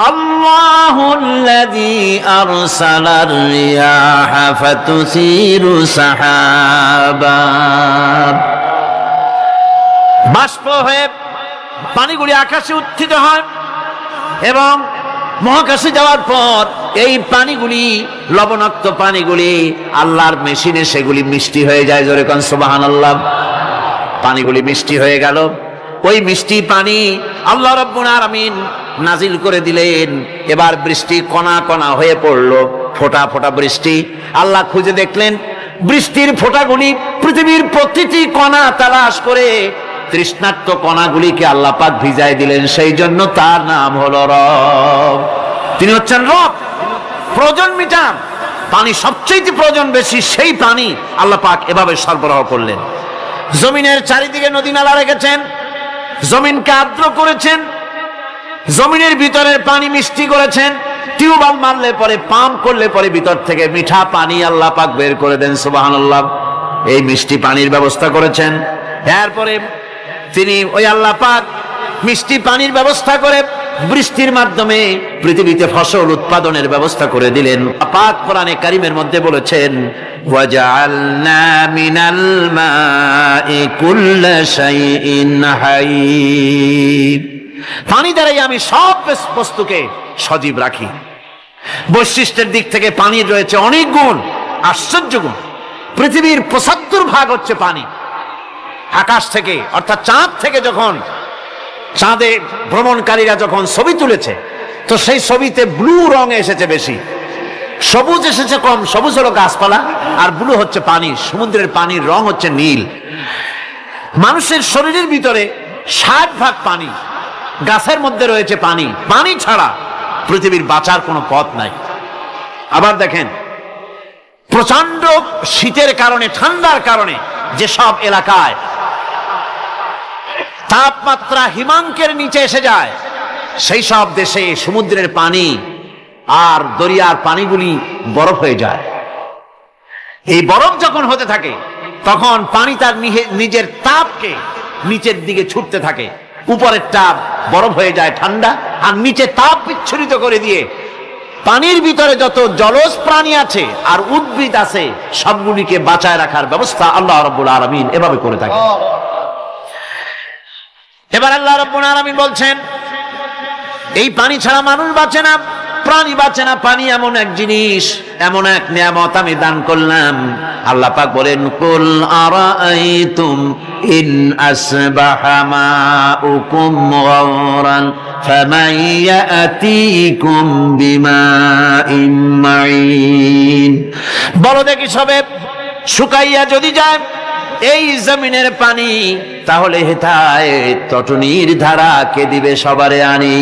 আল্লাহুল্লাযী আরসালার রিয়াহা ফাতুসিরু সাহাবা, বাষ্প হয়ে পানিগুলি আকাশে উত্থিত হয় এবং মহাকাশে যাওয়ার পর এই পানিগুলি, লবণাক্ত পানিগুলি আল্লাহর মেশিনে সেগুলি মিষ্টি হয়ে যায়। জোরে কোন সুবহানাল্লাহ। পানিগুলি মিষ্টি হয়ে গেল। ওই মিষ্টি পানি আল্লাহ রাব্বুল আলামিন নাজিল করে দিলেন। এবার বৃষ্টি কণা কণা হয়ে পড়লো, ফোঁটা ফোঁটা বৃষ্টি। আল্লাহ খুঁজে দেখলেন বৃষ্টির ফোঁটাগুলি পৃথিবীর প্রতিটি কণা তালাশ করে তৃষ্ণার্ত কণাগুলিকে আল্লাহ পাক ভিজায় দিলেন। সেই জন্য তার নাম হলো রব। তিনি হচ্ছেন রব, প্রয়োজন মিটান। পানি সবচেয়ে প্রয়োজন বেশি, সেই পানি আল্লাহ পাক এভাবে সরবরাহ করলেন। জমিনের চারিদিকে নদী নালা রেখেছেন, জমিনকে আর্দ্র করেছেন, জমিনের ভিতরের পানি মিষ্টি করেছেন। টিউবওয়েল মারলে পরে, পাম্প করলে পরে ভিতর থেকে মিঠা পানি আল্লাহ পাক বের করে দেন। সুবহানাল্লাহ। এই মিষ্টি পানির ব্যবস্থা করেছেন। এরপরে তিনি ওই আল্লাহ পাক মিষ্টি পানির ব্যবস্থা করে বৃষ্টির মাধ্যমে পৃথিবীতে ফসল উৎপাদনের ব্যবস্থা করে দিলেন। পাক কোরআনে কারীমের মধ্যে বলেছেন, ওয়াজআলনা মিনাল মাই কুল্লা শাইইন হাই। পানি দ্বারাই আমি সব বস্তুকে সজীব রাখি। বৈশিষ্ট্যের দিক থেকে পানির রয়েছে অনেক গুণ, আশ্চর্য গুণ। পৃথিবীর ৭৫% হচ্ছে পানি। আকাশ থেকে অর্থাৎ চাঁদ থেকে যখন চাঁদে ভ্রমণকারীরা যখন ছবি তুলেছে, তো সেই ছবিতে ব্লু রং এসেছে বেশি, সবুজ এসেছে কম। সবুজ হলো গাছপালা, আর ব্লু হচ্ছে পানি। সমুদ্রের পানির রং হচ্ছে নীল। মানুষের শরীরের ভিতরে ৬০% পানি, গাছের মধ্যে রয়েছে পানি। পানি ছাড়া পৃথিবীর বাঁচার কোনো পথ নাই। আবার দেখেন, প্রচন্ড শীতের কারণে, ঠান্ডার কারণে যেসব এলাকায় তাপমাত্রা হিমাঙ্কের নিচে এসে যায়, সেই সব দেশে সমুদ্রের পানি আর দরিয়ার পানিগুলি বরফ হয়ে যায়। এই বরফ যখন হতে থাকে, তখন পানি তার নিজের তাপকে নিচের দিকে ছুটতে থাকে। উপরের তাপ বরফ হয়ে যায় ঠান্ডা, আর নিচে তাপ বিচ্ছুরিত করে দিয়ে পানির ভিতরে যত জলজ প্রাণী আছে আর উদ্ভিদ আছে, সবগুলিকে বাঁচায় রাখার ব্যবস্থা আল্লাহ রাব্বুল আলামিন এভাবে করে থাকে। এবার আল্লাহ রাব্বুল আলামিন বলছেন, এই পানি ছাড়া মানুষ বাঁচে না, প্রাণী বাঁচে না। পানি এমন এক জিনিস, এমন এক নিয়ামত আমি দান করলাম। আল্লাহ পাক বলেন, কুল আরাআইতুম ইন আসবাহা মাউকুম গাওরান ফামান ইয়াতিকুম বিমাইন মাইন। বলো দেখি, সবে শুকাইয়া যদি যায় এই জমিনের পানি, তাহলে হেথায় তটনির ধারা কে দিবে সবারে আনি।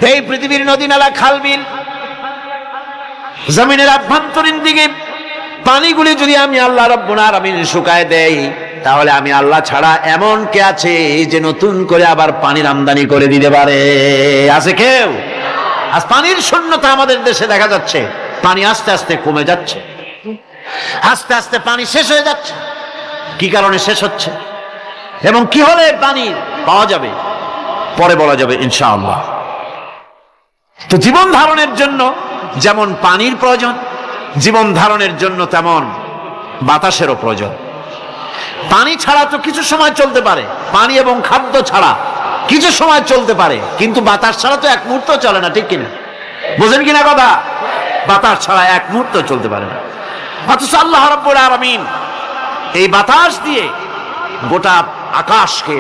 এই পৃথিবীর নদী নালা, খাল বিল, জমিনের আভ্যন্তরীণ দিকে পানিগুলি যদি আমি আল্লাহ রাব্বুল আলামিন শুকায় দেই, তাহলে আমি আল্লাহ ছাড়া এমন কে আছে যে নতুন করে আবার পানির আমদানি করে দিতে পারে? আছে কেউ? আজ পানির শূন্যতা আমাদের দেশে দেখা যাচ্ছে। পানি আস্তে আস্তে কমে যাচ্ছে, আস্তে আস্তে পানি শেষ হয়ে যাচ্ছে। কি কারণে শেষ হচ্ছে এবং কি হলে পানি পাওয়া যাবে পরে বলা যাবে ইনশাআল্লাহ। তো জীবন ধারণের জন্য যেমন পানির প্রয়োজন, জীবন ধারণের জন্য তেমন বাতাসেরও প্রয়োজন। পানি ছাড়া তো কিছু সময় চলতে পারে, পানি এবং খাদ্য ছাড়া কিছু সময় চলতে পারে, কিন্তু বাতাস ছাড়া তো এক মুহূর্ত চলে না। ঠিক কিনা? বুঝেন কিনা কথা? বাতাস ছাড়া এক মুহূর্ত চলতে পারে না। অথচ আল্লাহ রাব্বুল আলামিন এই বাতাস দিয়ে গোটা আকাশকে,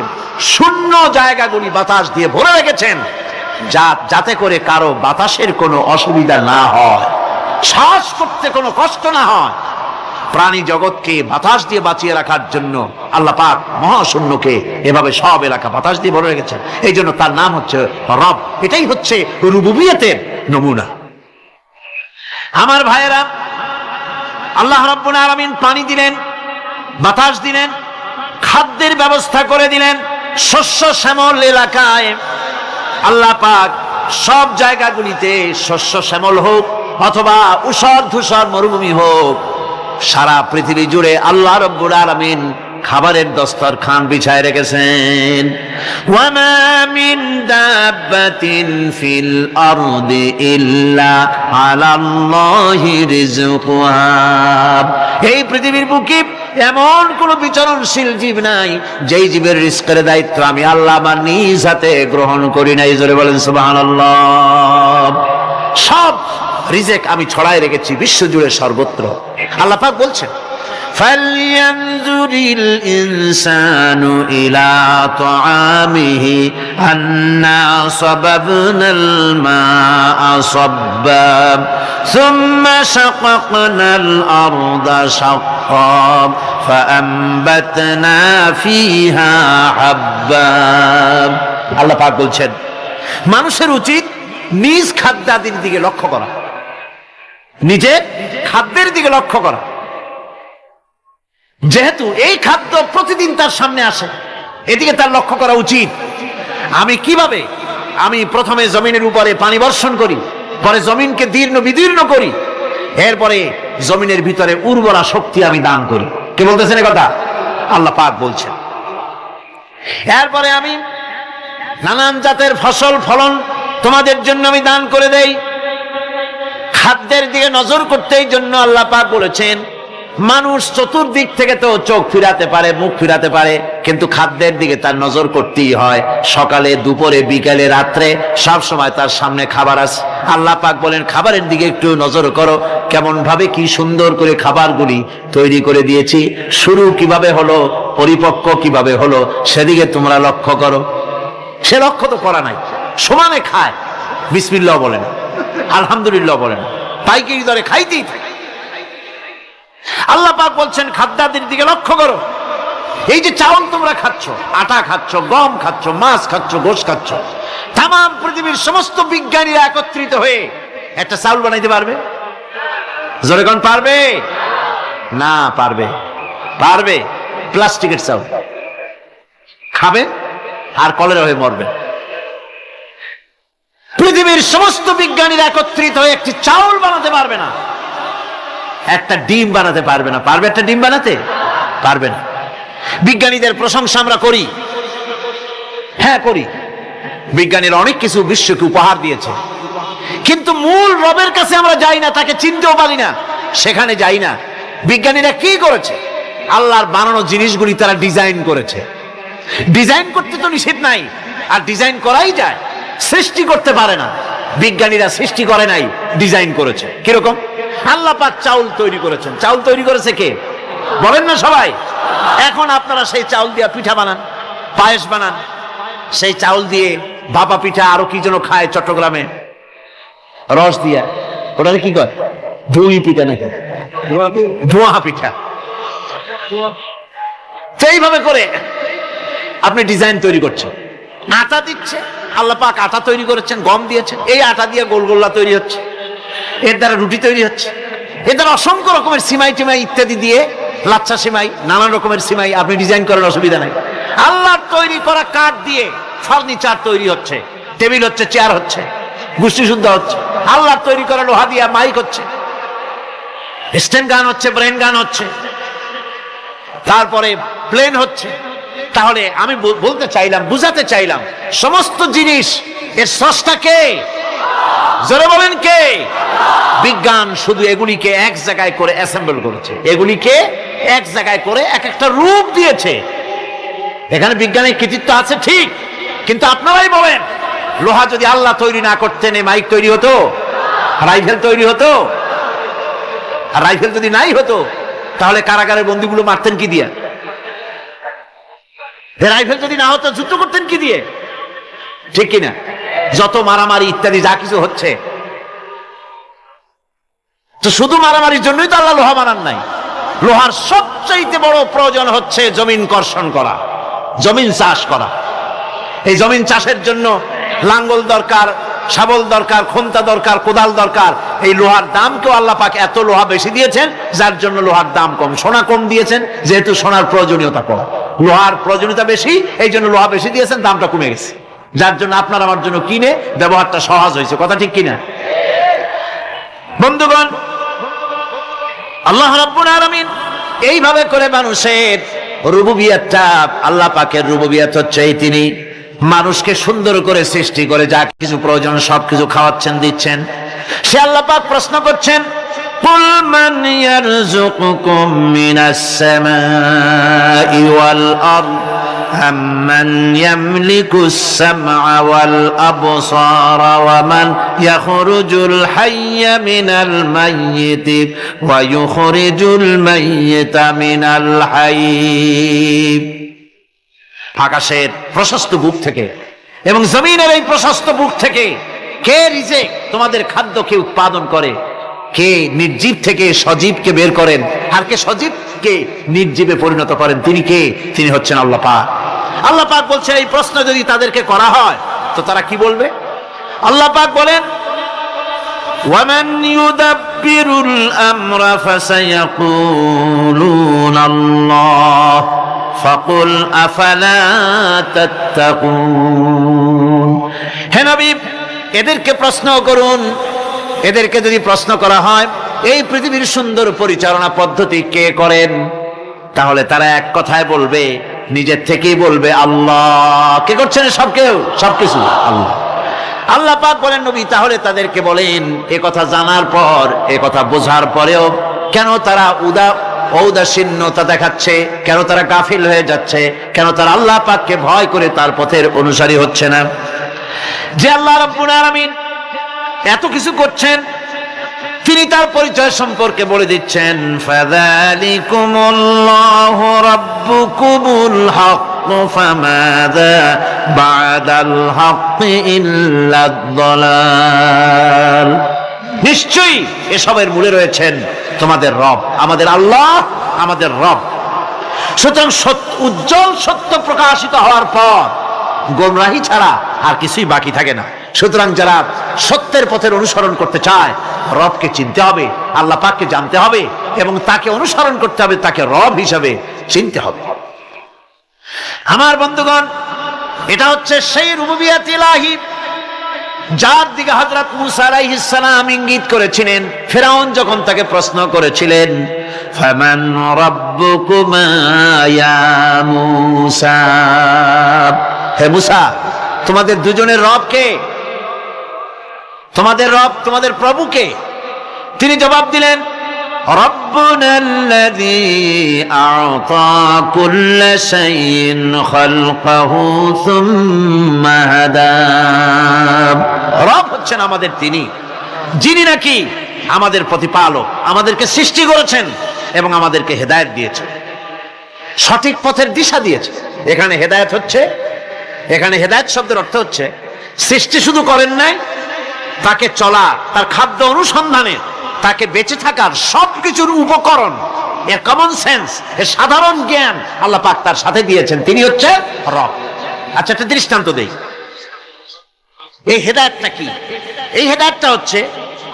শূন্য জায়গাগুলি বাতাস দিয়ে ভরে রেখেছেন, যাতে করে কারো বাতাসের কোনো অসুবিধা না হয়, শ্বাস করতে কোনো কষ্ট না হয়। প্রাণী জগৎকে বাতাস দিয়ে বাঁচিয়ে রাখার জন্য আল্লাহ পাক মহাশূন্যকে এভাবে সব এলাকা বাতাস দিয়ে ভরে রেখেছেন। এই জন্য তার নাম হচ্ছে রব। এটাই হচ্ছে রুবুবিয়তের নমুনা। আমার ভাইয়েরা, আল্লাহ রাব্বুল আলামিন পানি দিলেন, বাতাস দিলেন, খাদ্যের ব্যবস্থা করে দিলেন। শস্য শ্যামল এলাকায় আল্লাহ পাক সব জায়গাগুলিতে শস্য শ্যামল হোক অথবা উষর ধূসর মরুভূমি হোক, সারা পৃথিবী জুড়ে আল্লাহ রাব্বুল আলামিন খাবারের দস্তরখান বিছায় রেখেছেন। ওয়ামা মিন দাব্বাতিন ফিল আরদি ইল্লা আলাল্লাহি রিজকুহা। এই পৃথিবীর বুকে এমন কোন বিচরণশীল জীব নাই যেই জীবের রিজকের দায়িত্ব আমি আল্লাহ আমার নিজ হাতে গ্রহণ করি নাই। জোরে বলেন সুবহানাল্লাহ। সব রিজেক আমি ছড়ায় রেখেছি বিশ্বজুড়ে সর্বত্র। আল্লাহ পাক বলছেন ফালইয়ানজুরিল ইনসানু ইলা তাআমিহি আন্না সাবাবনাল মা'a সাব্বা সুম্মা শাকাকনাল আরদা শাক্কা ফাআমবাতনা ফিহা হাব্বা। আল্লাহ পাক বলছেন মানুষের উচিত নিজ খাদ্যাদির দিকে লক্ষ্য করা, নিজের খাদ্যের দিকে লক্ষ্য করা। যেহেতু এই খাদ্য প্রতিদিন তার সামনে আসে, এদিকে তার লক্ষ্য করা উচিত। আমি কিভাবে আমি প্রথমে জমিনের উপরে পানি বর্ষণ করি, পরে জমিনকে দীর্ণ বিদীর্ণ করি, এরপরে জমিনের ভিতরে উর্বরা শক্তি আমি দান করি। কে বলতেছেন এই কথা? আল্লাহ পাক বলছেন। এরপরে আমি নানান জাতের ফসল ফলন তোমাদের জন্য আমি দান করে দেই। খাদ্যের দিকে নজর করতে এই জন্য আল্লাহ পাক বলেছেন মানুষ চতুর্দিক থেকে তো চোখ ফিরাতে পারে, মুখ ফিরাতে পারে, কিন্তু খাদ্যের দিকে তার নজর করতেই হয়। সকালে, দুপুরে, বিকালে, রাত্রে সব সময় তার সামনে খাবার আছে। আল্লাহ পাক বলেন খাবারের দিকে একটু নজর করো, কেমন ভাবে কি সুন্দর করে খাবারগুলি তৈরি করে দিয়েছি, শুরু কিভাবে হলো, পরিপক্ক কিভাবে হলো, সেদিকে তোমরা লক্ষ্য করো। সে লক্ষ্য তো করা নাই, সমানে খায়, বিসমিল্লাহ বলে না, আলহামদুলিল্লাহ বলে না, পাইকারি দরে খাইতেই থাকে। আল্লাহ পাক বলছেন খাদ্যাদির দিকে লক্ষ্য করো। এই যে চাউল তোমরা খাচ্ছ, আটা খাচ্ছ, গম খাচ্ছ, মাছ খাচ্ছ, গোশ খাচ্ছ, তাম পৃথিবীর সমস্ত বিজ্ঞানীরা একত্রিত হয়ে একটা চাউল বানাইতে পারবে? জোরে কোন পারবে? না পারবে। পারবে প্লাস্টিকের চাউল খাবে আর কলেরা হয়ে মরবে। পৃথিবীর সমস্ত বিজ্ঞানীরা একত্রিত হয়ে একটি চাউল বানাতে পারবে না, একটা ডিম বানাতে পারবে না। পারবে একটা ডিম বানাতে? পারবে না। বিজ্ঞানীদের প্রশংসা আমরা করি, হ্যাঁ করি, বিজ্ঞানীরা অনেক কিছু বিশ্বকে উপহার দিয়েছে, কিন্তু মূল রবের কাছে আমরা যাই না, তাকে চিনতেও পারি না, সেখানে যাই না। বিজ্ঞানীরা কি করেছে? আল্লাহর বানানো জিনিসগুলি তারা ডিজাইন করেছে। ডিজাইন করতে তো নিষেধ নাই, আর ডিজাইন করাই যায়, সৃষ্টি করতে পারে না। বিজ্ঞানীরা সৃষ্টি করে নাই, ডিজাইন করেছে। কিরকম? আল্লাহ পাক চাউল তৈরি করেছেন। চাউল তৈরি করেছে কে? বলেন না সবাই। এখন আপনারা সেই চাউল দিয়ে পিঠা বানান, পায়েস বানান, সেই চাউল দিয়ে ভাপা পিঠা, আরো কি যেন খায় চট্টগ্রামে রস দিয়া, ওটা কি কয়? ধুই পিঠা নাকি? ধোঁয়া পিঠা। সেইভাবে করে আপনি ডিজাইন তৈরি করছেন। আটা দিচ্ছে, আল্লাহ পাক আটা তৈরি করেছেন, গম দিয়েছেন, এই আটা দিয়ে গোলগোল্লা তৈরি হচ্ছে, এর দ্বারা রুটি তৈরি হচ্ছে, এর দ্বারা অসংখ্য রকমের সিমাই টিমাই ইত্যাদি দিয়ে, লাচ্ছা সিমাই, নানান রকমের সিমাই আপনি ডিজাইন করেন, অসুবিধা নাই। আল্লাহর তৈরি করা কাঠ দিয়ে ফার্নিচার তৈরি হচ্ছে, টেবিল হচ্ছে, চেয়ার হচ্ছে, গোষ্ঠী শুদ্ধ হচ্ছে। আল্লাহর তৈরি করা লোহা দিয়ে মাইক হচ্ছে, স্ট্যান্ড গান হচ্ছে, ব্রেন গান হচ্ছে, তারপরে প্লেন হচ্ছে। তাহলে আমি বলতে চাইলাম, বুঝাতে চাইলাম, সমস্ত জিনিস এর স্রষ্টা কে? জোরে বলেন কে? বিজ্ঞান শুধু এগুলিকে এক জায়গায় করে অ্যাসেম্বল করেছে, এগুলিকে এক জায়গায় করে এক একটা রূপ দিয়েছে। এখানে বিজ্ঞানের কৃতিত্ব আছে ঠিক, কিন্তু আপনারাই বলেন লোহা যদি আল্লাহ তৈরি না করতেন এই মাইক তৈরি হতো? রাইফেল তৈরি হতো? আর রাইফেল যদি নাই হতো তাহলে কারাগারের বন্দীগুলো মারতেন কি দিয়ে? রাইফেল যদি না হতো যুদ্ধ করতেন কি দিয়ে? ঠিক কিনা? যত মারামারি ইত্যাদি যা কিছু হচ্ছে, তো শুধু মারামারির জন্যই তো আল্লাহ লোহা বানান নাই। লোহার সবচাইতে বড় প্রয়োজন হচ্ছে জমিন কর্ষণ করা, জমিন চাষ করা। এই জমিন চাষের জন্য লাঙ্গল দরকার, শাবল দরকার, খন্তা দরকার, কোদাল দরকার। এই লোহার দামকেও আল্লাহ পাক এত লোহা বেশি দিয়েছেন, যার জন্য লোহার দাম কম। সোনা কম দিয়েছেন, যেহেতু সোনার প্রয়োজনীয়তা কম, লোহার প্রয়োজনীয়তা বেশি, এই জন্য লোহা বেশি দিয়েছেন, দামটা কমে গেছে, যার জন্য আপনার আমার জন্য কিনে ব্যবহারটা সহজ হয়েছে। কথা ঠিক কিনা? বন্ধুগণ, আল্লাহ রাব্বুল আলামিন এইভাবে করে মানুষের রুবুবিয়াতটা, আল্লাহ পাকের রুবুবিয়াত হচ্ছে এই, তিনি মানুষকে সুন্দর করে সৃষ্টি করে যা কিছু প্রয়োজন সবকিছু খাওয়াচ্ছেন, দিচ্ছেন। সে আল্লাহ পাক প্রশ্ন করছেন, কুল মান ইয়ারযুকুকুম মিনাস সামাই ওয়াল আরদ আম্মান ইয়ামলিকুস সামআ ওয়াল আবসারা ওয়া মান ইয়াখরুজুল হাইয়্যা মিনাল মাইয়িতি ওয়া ইউখরিজুল মাইয়িতা মিনাল হাইয়্য। আকাশের প্রশস্ত বুক থেকে এবং জমিনের এই প্রশস্ত বুক থেকে কে রিজিক, তোমাদের খাদ্যকে উৎপাদন করে? কে নির্জীব থেকে সজীবকে বের করেন, আর কে সজীবকে নির্জীবে পরিণত করেন? তিনি কে? তিনি হচ্ছেন আল্লাহ পাক। আল্লাহ পাক বলছেন, এই প্রশ্ন যদি তাদেরকে করা হয় তো তারা কি বলবে? আল্লাহ পাক বলেন, ওয়ামান ইউদাব্বিরুল আমরা ফাসায়াকুলুনা আল্লাহ ফাকুল আফালা তাত্তাকুন। হে নবী, এদেরকে প্রশ্ন করুন, এদেরকে যদি প্রশ্ন করা হয় এই পৃথিবীর সুন্দর পরিচালনা পদ্ধতি কে করেন, তাহলে তারা এক কথায় বলবে, নিজের থেকেই বলবে আল্লাহ। কে করছেন? সবকিছু আল্লাহ। আল্লাহ পাক বলেন, নবী তাহলে তাদেরকে বলেন, এ কথা জানার পর, এ কথা বোঝার পরেও কেন তারা ঔদাসীন্যতা দেখাচ্ছে, কেন তারা গাফিল হয়ে যাচ্ছে, কেন তারা আল্লাহ পাককে ভয় করে তার পথের অনুসারী হচ্ছে না? যে আল্লাহ রাব্বুল আলামিন এত কিছু করছেন, তিনি তার পরিচয় সম্পর্কে বলে দিচ্ছেন, ফাযালিকুমুল্লাহু রাব্বুকুমুল হক ফামাযা বা'দাল হক ইল্লাদ দালাল। নিশ্চয়ই এসবের মূলে রয়েছেন তোমাদের রব, আমাদের আল্লাহ, আমাদের রব। সুতরাং উজ্জ্বল সত্য প্রকাশিত হওয়ার পর গোমরাহি ছাড়া আর কিছুই বাকি থাকে না। সুতরাং যারা সত্যের পথের অনুসরণ করতে চায়, রবকে চিনতে হবে, আল্লাহ পাককে জানতে হবে এবং তাকে অনুসরণ করতে হবে, তাকে রব হিসাবে চিনতে হবে। আমার বন্ধুগণ, এটা হচ্ছে সেই রুবুবিয়াত ইলাহি যার দিকে হযরত মুসা আলাইহিস সালাম ইঙ্গিত করেছিলেন ফিরআউন যখন তাকে প্রশ্ন করেছিলেন, ফামান রাব্বুকুমা ইয়া মুসা। হে মুসা, তোমাদের দুজনের রব কে? তোমাদের রব, তোমাদের প্রভু কে? তিনি জবাব দিলেন, রব্বুনাল্লাযী আ'তা কুল্লা শাইইন খালকাহু সুম্মা হাদা। রব হচ্ছেন আমাদের তিনি, যিনি নাকি আমাদের প্রতিপালক, আমাদেরকে সৃষ্টি করেছেন এবং আমাদেরকে হেদায়েত দিয়েছেন, সঠিক পথের দিশা দিয়েছে। এখানে হেদায়েত হচ্ছে, এখানে হেদায়েত শব্দের অর্থ হচ্ছে সৃষ্টি শুধু করেন নাই, তাকে চলা, তার খাদ্য অনুসন্ধানে, তাকে বেঁচে থাকার সবকিছুর উপকরণ, এর কমন সেন্স, এর সাধারণ জ্ঞান আল্লাহ পাক তার সাথে দিয়েছেন। তিনি হচ্ছে রব। আচ্ছা, একটা দৃষ্টান্ত দেই। এই হেদায়েতটা কি? এই হেদায়েতটা হচ্ছে,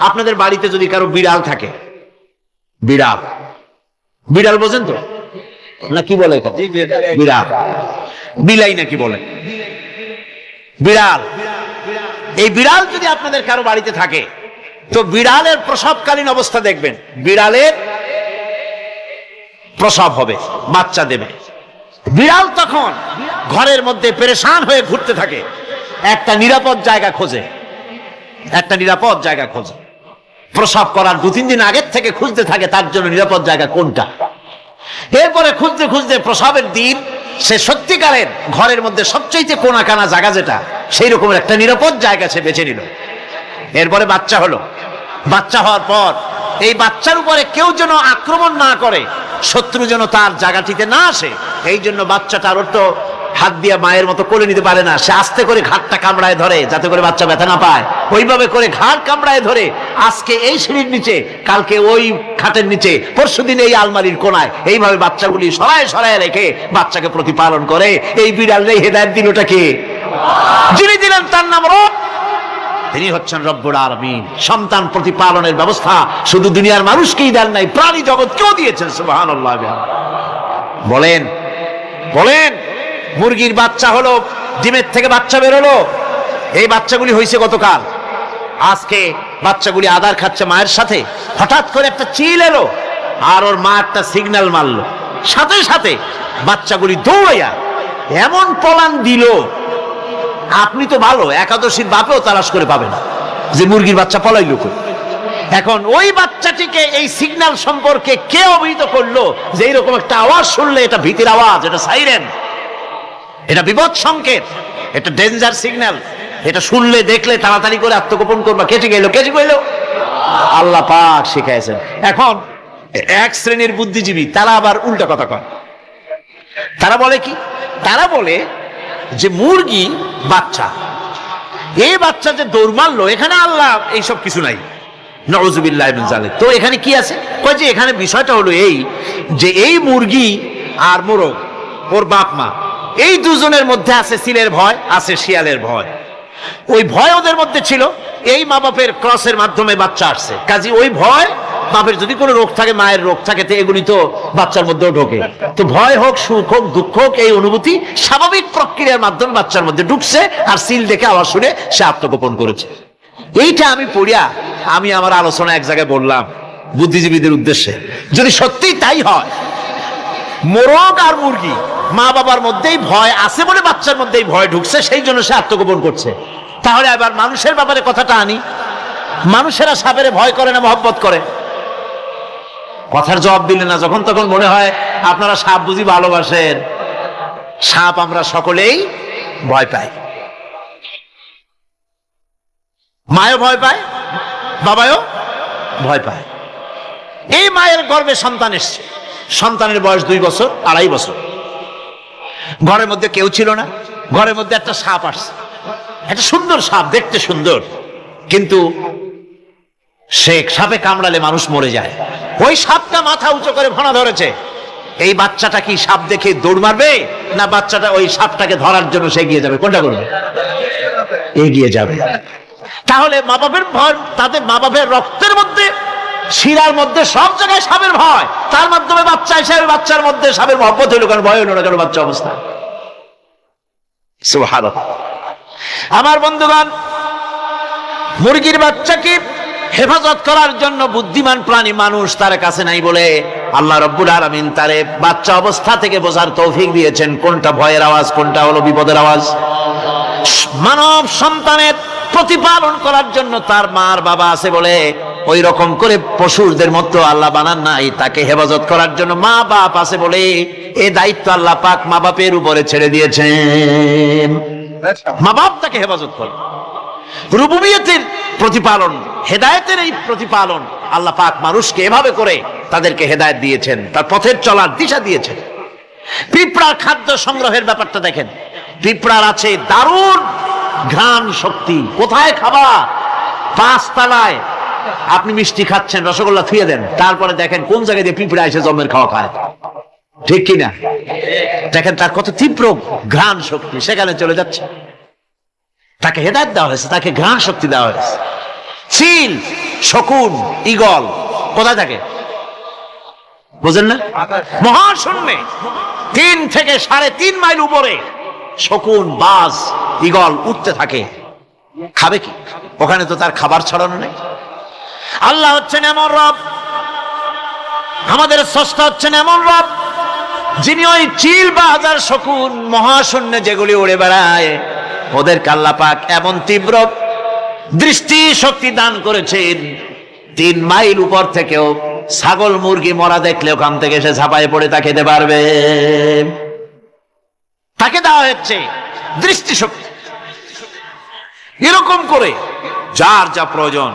আপনাদের বাড়িতে যদি কারো বিড়াল থাকে, বিড়াল, বিড়াল বোঝেন তো না? কি বলে বিড়াল? বিলাই নাকি বলে? বিড়াল। এই বিড়াল যদি আপনাদের কারো বাড়িতে থাকে, তো বিড়ালের প্রসবকালীন অবস্থা দেখবেন, বিড়ালের প্রসব হবে, বাচ্চা দেবে। বিড়াল তখন ঘরের মধ্যে পেরেশান হয়ে ঘুরতে থাকে, একটা নিরাপদ জায়গা খোঁজে, একটা নিরাপদ জায়গা খোঁজে। প্রসব করার 2-3 দিন আগের থেকে খুঁজতে থাকে তার জন্য নিরাপদ জায়গা কোনটা। এরপরে খুঁজতে খুঁজতে প্রসবের দিন সে সত্যিকারের ঘরের মধ্যে সবচেয়ে কোনা কানা জায়গা যেটা, সেই রকমের একটা নিরাপদ জায়গা সে বেছে নিল। এরপরে বাচ্চা হলো। বাচ্চা হওয়ার পর এই বাচ্চার উপরে কেউ যেন আক্রমণ না করে, শত্রু যেন তার জায়গাটিতে না আসে, এই জন্য বাচ্চাটার তো হাত দিয়ে মায়ের মতো কোলে নিতে পারে না, সে আস্তে করে ঘাটটা কামড়ায় ধরে যাতে করে বাচ্চা ব্যথা না পায়। ওইভাবে করে ঘাট কামড়ায় ধরে আজকে এই সিঁড়ির নিচে, কালকে ওই খাটের নিচে, পরশুদিন এই আলমারির কোনায়, এইভাবে বাচ্চাগুলি সরায় সরায় রেখে বাচ্চাকে প্রতিপালন করে। এই বিড়াল হেদায়েত দিলটা কে? যিনি দিলেন তার নাম রব। তিনি হচ্ছেন রব্বুল আলামিন। সন্তান প্রতিপালনের ব্যবস্থা শুধু দুনিয়ার মানুষকেই দেন নাই, প্রাণী জগৎকেও দিয়েছেন। সুবহানাল্লাহ। বলেন বলেন, মুরগির বাচ্চা হলো, ডিমের থেকে বাচ্চা বেরোলো, এই বাচ্চাগুলি হয়েছে গতকাল। আজকে বাচ্চাগুলি আদার খাচ্ছে মায়ের সাথে, হঠাৎ করে একটা চিল এলো আর ওর মা একটা সিগন্যাল মারলো, সাথে সাথে বাচ্চাগুলি দৌড়াইয়া এমন পলান দিল, আপনি তো ভালো একাদশীর বাপেও তালাশ করে পাবেন যে মুরগির বাচ্চা পলাইল কই। এখন ওই বাচ্চাটিকে এই সিগন্যাল সম্পর্কে কে অবহিত করলো যে এইরকম একটা আওয়াজ শুনলে এটা ভীতির আওয়াজ, এটা সাইরেন, এটা বিপদ সংকেত, এটা ডেঞ্জার সিগন্যাল, এটা শুনলে দেখলে তাড়াতাড়ি করে আত্মগোপন করবা। কেটে গেল আল্লাহ পাক শিখাইছেন। এখন এক শ্রেণীর বুদ্ধিজীবী তারা আবার উল্টা কথা কয়। তারা বলে কি? তারা বলে যে মুরগি বাচ্চা, এই বাচ্চা যে দৌড় মারলো, এখানে আল্লাহ এইসব কিছু নাই, নাউযুবিল্লাহি মিন যালিক। তো এখানে কি আছে? কয় যে এখানে বিষয়টা হলো এই যে এই মুরগি আর মোরগ, ওর বাপ মা, এই দুজনের মধ্যে আছে সিলের ভয়, আছে শিয়ালের ভয়। ওই ভয় ওদের মধ্যে ছিল, এই মা বাপের ক্রসের মাধ্যমে বাচ্চা আসছে, কাজী ওই ভয়, বাপের যদি কোনো রোগ থাকে, মায়ের রোগ থাকে, তো এগুলি তো বাচ্চার মধ্যেও ঢোকে। তো ভয় হোক, সুখ হোক, দুঃখ হোক, এই অনুভূতি স্বাভাবিক প্রক্রিয়ার মাধ্যমে বাচ্চার মধ্যে ঢুকছে, আর সিল দেখে আওয়াজ শুনে সে আত্মগোপন করেছে। এইটা আমি পড়িয়া আমি আমার আলোচনা এক জায়গায় বললাম বুদ্ধিজীবীদের উদ্দেশ্যে, যদি সত্যিই তাই হয়, মোরগ আর মুরগি মা বাবার মধ্যেই ভয় আছে বলে বাচ্চার মধ্যেই ভয় ঢুকছে, সেই জন্য সে আত্মগোপন করছে, তাহলে আবার মানুষের ব্যাপারে কথাটা আনি। মানুষেরা সাপের ভয় করে না মহব্বত করে? কথার জবাব দিলে না, যখন তখন মনে হয় আপনারা সাপ বুঝি ভালোবাসেন। সাপ আমরা সকলেই ভয় পাই, মায়ও ভয় পায়, বাবাও ভয় পায়। এই মায়ের গর্ভে সন্তান এসছে, সন্তানের বয়স 2 বছর 2.5 বছর, ঘরের মধ্যে কেউ ছিল না, ঘরের মধ্যে একটা সাপ আসছে, একটা সুন্দর সাপ, দেখতে সুন্দর, কিন্তু সে সাপে কামড়ালে মানুষ মরে যায়। ওই সাপটা মাথা উঁচু করে ফনা ধরেছে। এই বাচ্চাটা কি সাপ দেখে দৌড় মারবে, না বাচ্চাটা ওই সাপটাকে ধরার জন্য সে এগিয়ে যাবে? কোনটা করবে? এগিয়ে যাবে। তাহলে মা বাপের ভয়, তাদের মা বাপের রক্তের মধ্যে, শিরার মধ্যে সব জায়গায় সাপের ভয়, তার মাধ্যমে বাচ্চা হিসাবে বাচ্চার মধ্যে সাপের মহব্বত হইল, কারণ ভয় হইল না কেন বাচ্চা অবস্থা। সুবহানাল্লাহ। আমার বন্ধুগণ, মুরগির বাচ্চাকে হেফাজত করার জন্য বুদ্ধিমান প্রাণী মানুষ তার কাছে নাই বলে আল্লাহ রাব্বুল আলামিন তারে বাচ্চা অবস্থা থেকে বোঝার তৌফিক দিয়েছেন কোনটা ভয়ের আওয়াজ, কোনটা হলো বিপদের আওয়াজ। মানব সন্তানের প্রতিপালন করার জন্য তার মার বাবা আছে বলে ওই রকম করে পশুদের মতো আল্লাহ বানান নাই, তাকে হেফাজত করার জন্য মা বাপ আছে বলে এই দায়িত্ব আল্লাহ পাক মা বাপের উপরে ছেড়ে দিয়েছেন। মা বাপ তাকে হেফাজত করে। রুবুবিয়তের প্রতিপালন, হেদায়েতের এই প্রতিপালন আল্লাহ পাক মানুষকে এভাবে করে তাদেরকে হেদায়েত দিয়েছেন, তার পথের চলার দিশা দিয়েছেন। পিঁপড়ার খাদ্য সংগ্রহের ব্যাপারটা দেখেন, পিঁপড়ার আছে দারুণ ঘ্রাণ শক্তি। কোথায় খাবা? 5 তলায় আপনি মিষ্টি খাচ্ছেন, রসগোল্লা থুয়ে দেন, তারপরে দেখেন কোন জায়গায় দিয়ে পিঁপড়া এসে জমের খাওয়া খায়, ঠিক কিনা? দেখেন তার কত তীব্র ঘ্রাণ শক্তি, সেখানে চলে যাচ্ছে। তাকে হেদায়েত দেওয়া হয়েছে, তাকে ঘ্রাণ শক্তি দেওয়া হয়েছে। চিল, শকুন, ঈগল কোথায় থাকে বুঝেন না? মহাশূন্যে 3 থেকে 3.5 মাইল উপরে শকুন, বাজ, ঈগল উঠতে থাকে। খাবে কি? ওখানে তো তার খাবার ছড়ানো নেই। আল্লাহ হচ্ছেন এমন রব, আমাদের স্রষ্টা হচ্ছেন এমন রব, যিনি ওই চিল, বাজ আর শকুন মহাশূন্যে যেগুলি উড়ে বেড়ায়, ওদেরকে আল্লাহ পাক এমন তীব্র দৃষ্টি শক্তি দান করেছেন, 3 মাইল উপর থেকেও ছাগল মুরগি মরা দেখলে ওখান থেকে এসে ঝাঁপায় পড়ে তা খেতে পারবে। তাকে দেওয়া হচ্ছে দৃষ্টিশক্তি। এরকম করে যার যা প্রয়োজন,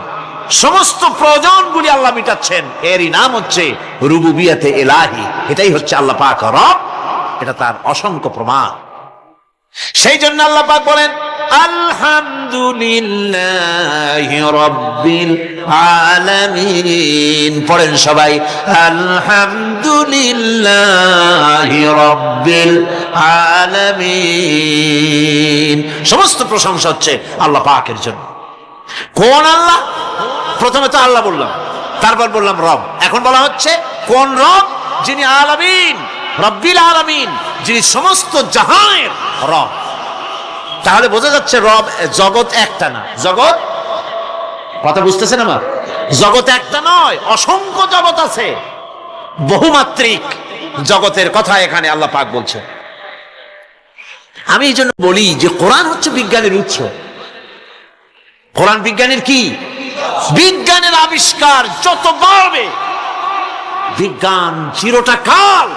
সমস্ত প্রয়োজনগুলি আল্লাহ মিটাচ্ছেন। এরই নাম হচ্ছে রুবুবিয়তে ইলাহি। এটাই হচ্ছে আল্লাহ পাক রব, এটা তার অসংখ্য প্রমাণ। সেই জন্য আল্লাহ পাক বলেন আলহামদুলিল্লাহি রাব্বিল আলামিন। পড়েন সবাই, আলহামদুলিল্লাহি রাব্বিল আলামিন। সমস্ত প্রশংসা হচ্ছে আল্লাহ পাকের জন্য। কোন আল্লাহ? প্রথমে তো আল্লাহ বললাম, তারপর বললাম রব, এখন বলা হচ্ছে কোন রব? যিনি আলামিন, রব্বিল আলামিন, যিনি সমস্ত জাহানের রব। তাহলে বোঝা যাচ্ছে রব, জগৎ একটা না। জগৎ, কথা বুঝতেছেন আমার? জগৎ একটা নয়, অসংখ্য জগৎ আছে, বহুমাত্রিক। জগতের কথা এখানে আল্লাহ পাক বলছেন। আমি এই জন্য বলি যে কোরআন হচ্ছে বিজ্ঞানের উৎস। কোরআন বিজ্ঞানের কি? বিজ্ঞানের আবিষ্কার যত বাড়বে, বিজ্ঞান চিরটা কাল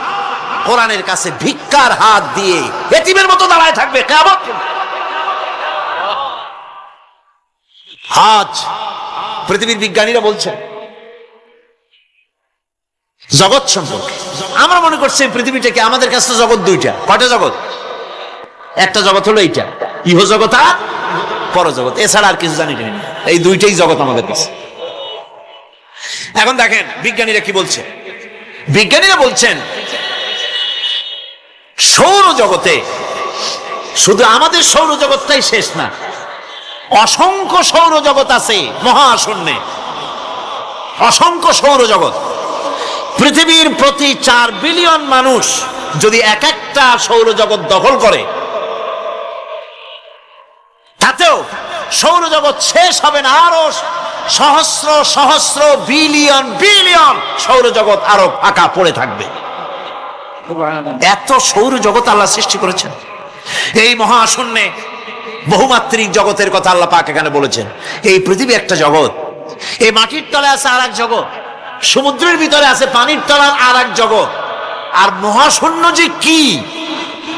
কোরআনের কাছে ভিক্ষার হাত দিয়ে এতিমের মতো দাঁড়ায় থাকবে কিয়ামত পর্যন্ত। আজ পৃথিবীর বিজ্ঞানীরা বলছেন জগৎ সম্পর্কে, আমরা মনে করছি পৃথিবীটাকে, আমাদের কাছে জগৎ দুইটা। কয়টা জগৎ? একটা জগৎ হলো এইটা, ইহ জগৎ আর পরজগৎ, এছাড়া আর কিছু জানি না। এই দুইটাই জগৎ আমাদের কাছে। এখন দেখেন বিজ্ঞানীরা কি বলছে। বিজ্ঞানীরা বলছেন সৌরজগতে শুধু আমাদের সৌরজগৎটাই শেষ না, অসংখ্য সৌরজগৎ আছে মহাশূন্যে, অসংখ্য সৌরজগৎ। পৃথিবীর প্রতি 4 বিলিয়ন মানুষ যদি এক একটা সৌরজগৎ দখল করে, তাতেও সৌরজগৎ শেষ হবে না। আরো সহস্র সহস্র বিলিয়ন বিলিয়ন সৌরজগৎ আরো ফাঁকা পড়ে থাকবে। এত সৌরজগৎ আল্লাহ সৃষ্টি করেছেন। এই মহাশূন্যে বহুমাত্রিক জগতের কথা আল্লাহ পাক এখানে বলেছেন। এই পৃথিবী একটা জগৎ, এই মাটির তলে আছে আর এক জগৎ, সমুদ্রের ভিতরে আছে পানির তলার আর এক জগৎ। আর মহাশূন্য যে কি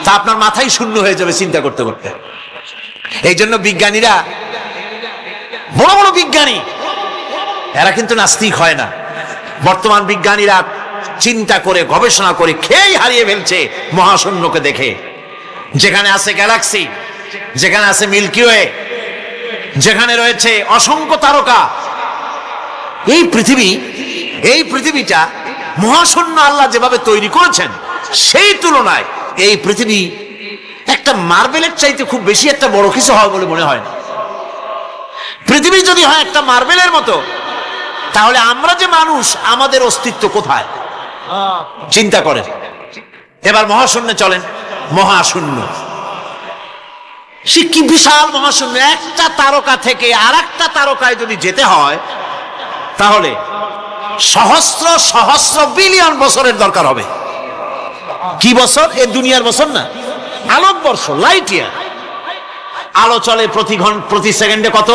তা আপনার মাথায় শূন্য হয়ে যাবে চিন্তা করতে করতে। এই জন্য বিজ্ঞানীরা, বড় বড় বিজ্ঞানী, এরা কিন্তু নাস্তিক হয় না। বর্তমান বিজ্ঞানীরা চিন্তা করে গবেষণা করে খেই হারিয়ে ফেলছে মহাশূন্যকে দেখে। যেখানে আছে গ্যালাক্সি, যেখানে আছে মিল্কি ওয়ে, যেখানে রয়েছে অসংখ্য তারকা, এই পৃথিবীটা মহাশূন্য আল্লাহ যেভাবে তৈরি করেছেন, সেই তুলনায় এই পৃথিবী একটা মার্বেলের চাইতে খুব বেশি একটা বড় কিছু হয় বলে মনে হয় না। পৃথিবী যদি হয় একটা মার্বেলের মতো, তাহলে আমরা যে মানুষ, আমাদের অস্তিত্ব কোথায় চিন্তা করেন। এবার মহাশূন্যে চলেন। মহাশূন্য সে কি বিশাল মহাশূন্য! একটা তারকা থেকে আর একটা তারকায় যদি যেতে হয়, তাহলে সহস্র সহস্র বিলিয়ন বছরের দরকার হবে। কি বছর? এ দুনিয়ার বছর না, আলোকবর্ষ, লাইট ইয়ার। আলো চলে প্রতি সেকেন্ডে কত?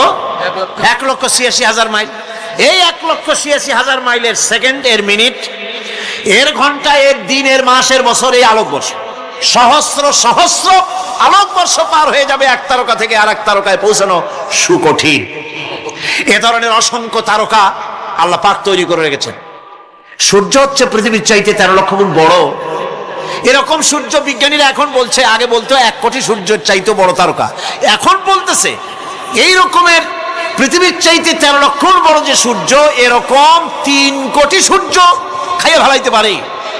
1,86,000 মাইল। এই 1,86,000 মাইলের সেকেন্ড, এর মিনিট, এর ঘন্টা, এর দিন, এর মাস, এর বছর, এই আলোকবর্ষ। সহস্র সহস্র আলোকবর্ষ পার হয়ে যাবে এক তারকা থেকে আর এক তারকায় পৌঁছানো সুকঠিন। এ ধরনের অসংখ্য তারকা আল্লাহ পাক তৈরি করে রেখেছেন। সূর্য হচ্ছে পৃথিবীর চাইতে 13 লক্ষ গুণ বড়। এরকম সূর্য বিজ্ঞানীরা এখন বলছে, আগে বলতো 1 কোটি সূর্যের চাইতে বড় তারকা, এখন বলতেছে এই রকমের পৃথিবীর চাইতে 13 লক্ষ গুণ বড় যে সূর্য, এরকম 3 কোটি সূর্য খাইয়ে ফেলাইতে পারে।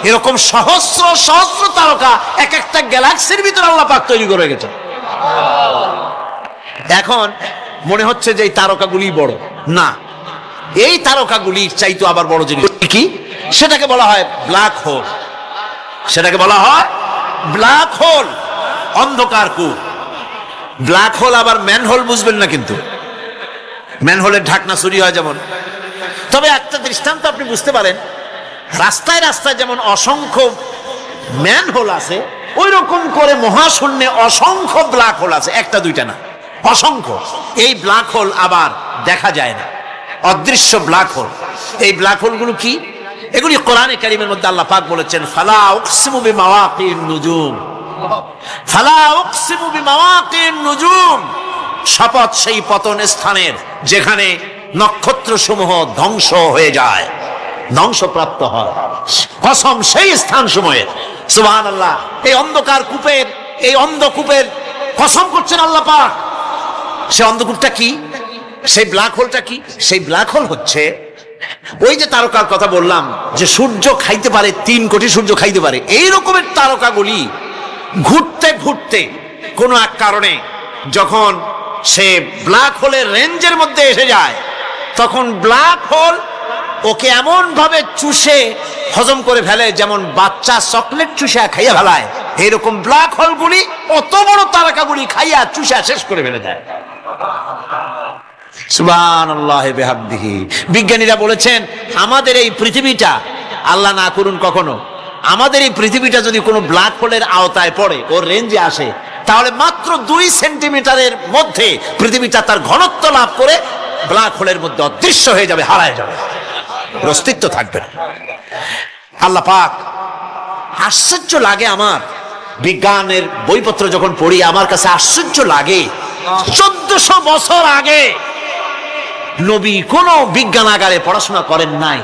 এরকম সহস্র সহস্র তারকা এক একটা গ্যালাক্সির ভিতরে আল্লাহ পাক তৈরি করে রেখেছেন। এখন মনে হচ্ছে যে এই তারকাগুলি বড় না, এই তারকাগুলির চাইতে আবার বড় জিনিস কি, সেটাকে বলা হয় ব্ল্যাক হোল। সেটাকে বলা হয় ব্ল্যাক হোল, অন্ধকার কূপ। ব্ল্যাক হোল আবার ম্যানহোল বুঝবেন না, কিন্তু ম্যানহোলের ঢাকনা চুরি হয় যেমন। তবে একটা দৃষ্টান্ত আপনি বুঝতে পারেন, রাস্তায় রাস্তায় যেমন অসংখ্য ম্যানহোল আছে, ওই রকম করে মহাশূন্যে অসংখ্য ব্ল্যাক হোল আছে, একটা দুইটা না, অসংখ্য। এই ব্ল্যাক হোল আবার দেখা যায় না, অদৃশ্য ব্ল্যাক হোল। এই ব্ল্যাক হোলগুলো কি? এগুলি কোরআনে কারীমের মধ্যে আল্লাহ পাক বলেছেন, ফালা উকসিমু বিমাওয়াকিন নুজুম, ফালা উকসিমু বিমাওয়াকিন নুজুম, শপথ সেই পতন স্থানের যেখানে নক্ষত্র সমূহ ধ্বংস হয়ে যায়, ধ্বংসপ্রাপ্ত হয়, কসম সেই স্থান সময়ের। সুবহানাল্লাহ। এই অন্ধকার কূপের, এই অন্ধকূপের কসম করছেন আল্লাহ পাক। সে অন্ধকূপটা কি? সেই ব্ল্যাক হোলটা কি? সেই ব্ল্যাক হোল হচ্ছে ওই যে তারকার কথা বললাম, যে সূর্য খাইতে পারে, 3 কোটি সূর্য খাইতে পারে, এই রকমের তারকাগুলি ঘুরতে ঘুরতে কোনো এক কারণে যখন সে ব্ল্যাক হোলের রেঞ্জের মধ্যে এসে যায়, তখন ব্ল্যাক হোল ওকে এমন ভাবে চুষে হজম করে ফেলে, যেমন বাচ্চা চকলেট চুষে খাইয়া ফেলায়, এইরকম ব্ল্যাক হোলগুলি অত বড় তারকাগুলি খাইয়া চুষা শেষ করে ফেলে দেয়। সুবহানাল্লাহি বিহামদিহি। বিজ্ঞানীরা বলেছেন, আমাদের এই পৃথিবীটা আল্লাহ না করুন কখনো আমাদের এই পৃথিবীটা যদি কোনো ব্ল্যাক হোলের আওতায় পড়ে, ওর রেঞ্জে আসে, তাহলে মাত্র 2 সেন্টিমিটারের মধ্যে পৃথিবীটা তার ঘনত্ব লাভ করে ব্ল্যাক হোলের মধ্যে অদৃশ্য হয়ে যাবে, হারায় যাবে, অস্তিত্ব থাকবে না। আল্লাহ পাক, আশ্চর্য লাগে আমার, বিজ্ঞানের বইপত্র যখন পড়ি আমার কাছে আশ্চর্য লাগে, 1400 বছর আগে নবী কোন বিজ্ঞানাগারে পড়াশোনা করেন নাই,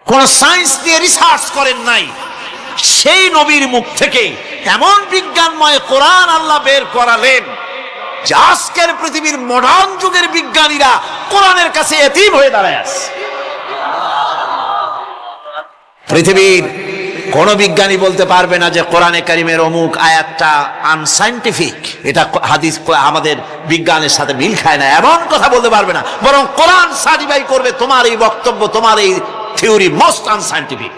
কোন সায়েন্স নিয়ে রিসার্চ করেন নাই, সেই নবীর মুখ থেকে এমন বিজ্ঞানময় কোরআন আল্লাহ বের করালেন যে আজকের পৃথিবীর মডার্ন যুগের বিজ্ঞানীরা কোরআনের কাছে এতিম হয়ে দাঁড়ায় আছে। পৃথিবীর কোন বিজ্ঞানী বলতে পারবে না যে কোরআনে কারিমের অমুক আয়াতটা আনসাইন্টিফিক, এটা হাদিস আমাদের বিজ্ঞানের সাথে মিল খায় না, এমন কথা বলতে পারবে না। বরং কোরআন সার্টিফাই করবে তোমার এই বক্তব্য, তোমার এই থিওরি মোস্ট আনসাইন্টিফিক।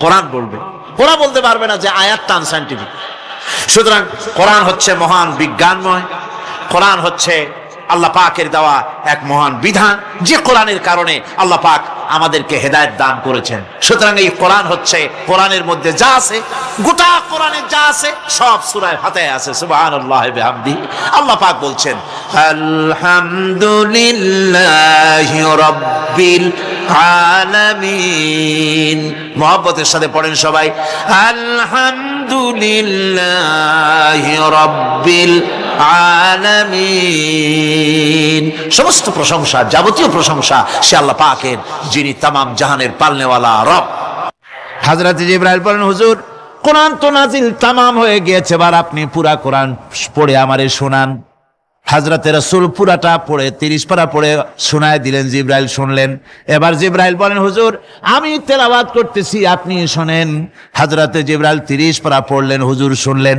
কোরআন বলবে, ওরা বলতে পারবে না যে আয়াতটা আনসাইন্টিফিক। সুতরাং কোরআন হচ্ছে মহান বিজ্ঞানময়, কোরআন হচ্ছে আল্লাহ পাকের দেওয়া এক মহান বিধান, যে কোরআনের কারণে আল্লাহ পাক আমাদেরকে হেদায়েত দান করেছেন। সুতরাং এই কোরআন হচ্ছে, কোরআনের মধ্যে যা আছে, গোটা কোরআনে যা আছে সব সূরা ফাতিহায় আছে। সুবহানাল্লাহি ওয়া বিহামদিহি। আল্লাহ পাক বলছেন আলহামদুলিল্লাহি রাব্বিল আলামিন। মুহাব্বতের সাথে পড়েন সবাই, আলহামদুলিল্লাহি রাব্বিল আলামিন। সমস্ত প্রশংসা, যাবতীয় প্রশংসা সে আল্লাহ পাকের, যিনি তামাম জাহানের পালনেওয়ালা রব। হযরত জিবরাইল বলেন, হুজুর কোরআন তো নাজিল তামাম হয়ে গিয়েছে, এবার আপনি পুরা কোরআন পড়ে আমারে শোনান। হযরত রাসূল পুরাটা পড়ে 30 পারা পড়ে শোনায় দিলেন, জিবরাইল শুনলেন। এবার জিবরাইল বলেন, হুজুর আমি তেলাওয়াত করতেছি, আপনি শোনেন। হযরত জিবরাইল 30 পারা পড়লেন, হুজুর শুনলেন।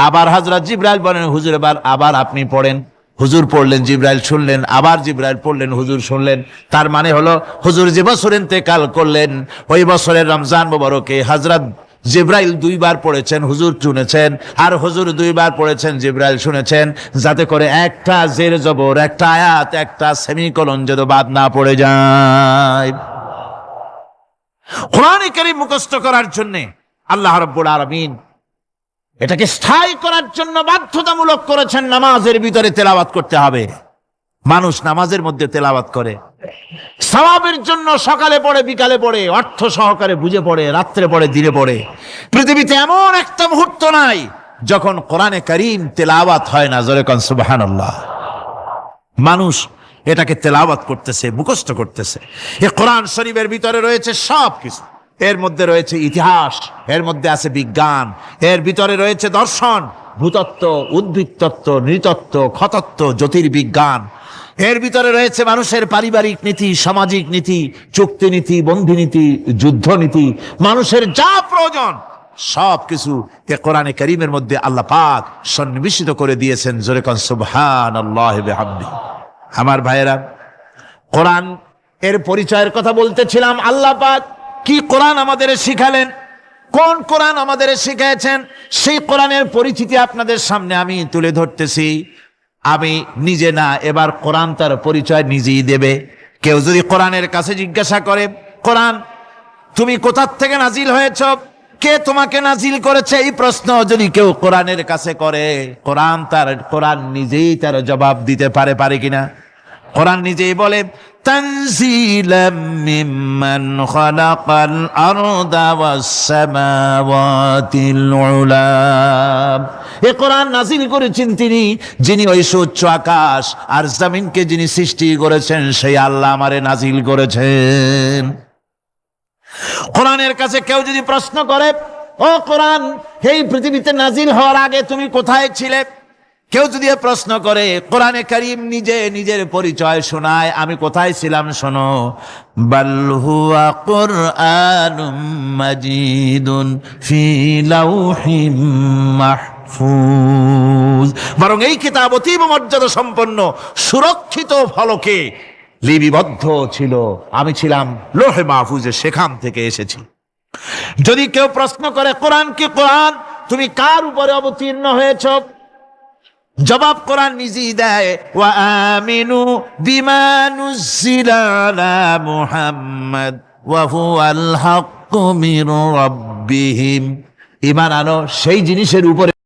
আবার হযরত জিবরাইল বলেন, হুজুর এবার আবার আপনি পড়েন। হুজুর পড়লেন, জিবরাইল শুনলেন, আবার জিবরাইল পড়লেন, হুজুর শুনলেন। তার মানে হলো হুজুর যে বছর ইন্তেকাল করলেন, ওই বছরের রমজান মোবারকে হযরত জিবরাইল 2 বার পড়েছেন, হুজুর শুনেছেন, আর হুজুর 2 বার পড়েছেন, জিবরাইল শুনেছেন, যাতে করে একটা জের জবর, একটা আয়াত, একটা সেমিকোলন যেন বাদ না পড়ে যায়। কোরআনে কারীম মুখস্থ করার জন্য আল্লাহ রাব্বুল আলামিন এটাকে স্থায়ী করার জন্য বাধ্যতামূলক করেছেন, নামাজের ভিতরে তেলাওয়াত করতে হবে। মানুষ নামাজের মধ্যে তেলাওয়াত করে, সওয়াবের জন্য সকালে পড়ে, বিকালে পড়ে, অর্থ সহকারে বুঝে পড়ে, রাত্রে পড়ে, দিনে পড়ে। পৃথিবীতে এমন একটা মুহূর্ত নাই যখন কোরআনে কারীম তেলাওয়াত হয় না। জোরে কোন সুবহানাল্লাহ। মানুষ এটাকে তেলাওয়াত করতেছে, মুখস্থ করতেছে। এই কোরআন শরীফের ভিতরে রয়েছে সব কিছু। এর মধ্যে রয়েছে ইতিহাস, এর মধ্যে আছে বিজ্ঞান, এর ভিতরে রয়েছে দর্শন, ভূতত্ত্ব, উদ্ভিদতত্ত্ব, নৃতত্ত্ব, খতত্ত্ব, জ্যোতির্বিজ্ঞান। এর ভিতরে রয়েছে মানুষের পারিবারিক নীতি, সামাজিক নীতি, চুক্তি নীতি, বন্ধি নীতি, যুদ্ধ নীতি, মানুষের যা প্রয়োজন সব কিছু এ কোরআনে কারীমের মধ্যে আল্লাহ পাক সন্নিবেশিত করে দিয়েছেন। জোরে কোন সুবহানাল্লাহি ওয়া বিহামদিহি। আমার ভাইয়েরা, কোরআন এর পরিচয়ের কথা বলতেছিলাম। আল্লাহ পাক কি কোরআন আমাদের শিখালেন, কোন কোরআন আমাদের শিখিয়েছেন, সেই কোরআনের পরিচিতি আপনাদের সামনে আমি তুলে ধরতেছি। আমি নিজে না, এবার কোরআন তার পরিচয় নিজেই দেবে। কেউ যদি কোরআনের কাছে জিজ্ঞাসা করে, কোরআন তুমি কোথা থেকে নাজিল হয়েছ, কে তোমাকে নাজিল করেছে, এই প্রশ্ন যদি কেউ কোরআনের কাছে করে, কোরআন নিজেই তার জবাব দিতে পারে কিনা? কোরআন নিজেই বলে, তানজিলাম মিম্মান খালাকাল আরদা ওয়াস সামাওয়াতিল উলা। এ কোরআন নাজিল করেছেন তিনি, যিনি ওই সুউচ্চ আকাশ আর জমিনকে যিনি সৃষ্টি করেছেন, সেই আল্লাহ আমারে নাজিল করেছেন। কোরআনের কাছে কেউ যদি প্রশ্ন করে, ও কোরআন এই পৃথিবীতে নাজিল হওয়ার আগে তুমি কোথায় ছিলে, কেউ যদি প্রশ্ন করে, কোরআনে কারীম নিজে নিজের পরিচয় শোনায়, আমি কোথায় ছিলাম শোনো। বাল হুয়া কুরআনুম মাজিদুন ফি লাউহিম মাহফুজ। বরং এই কিতাব অতীব মর্যাদা সম্পন্ন, সুরক্ষিত ফলকে লিপিবদ্ধ ছিল, আমি ছিলাম লোহে মাহফুজে, সেখান থেকে এসেছি। যদি কেউ প্রশ্ন করে, কোরআন কি, কোরআন তুমি কার উপরে অবতীর্ণ হয়েছ, জবাব কোরআন নিজেই দেয়, ওয়া আমিনু বিমা নুজিলা আলা মুহাম্মাদ ওয়া হুয়াল হক মির রাব্বিহিম, ঈমান আনো সেই জিনিসের উপরে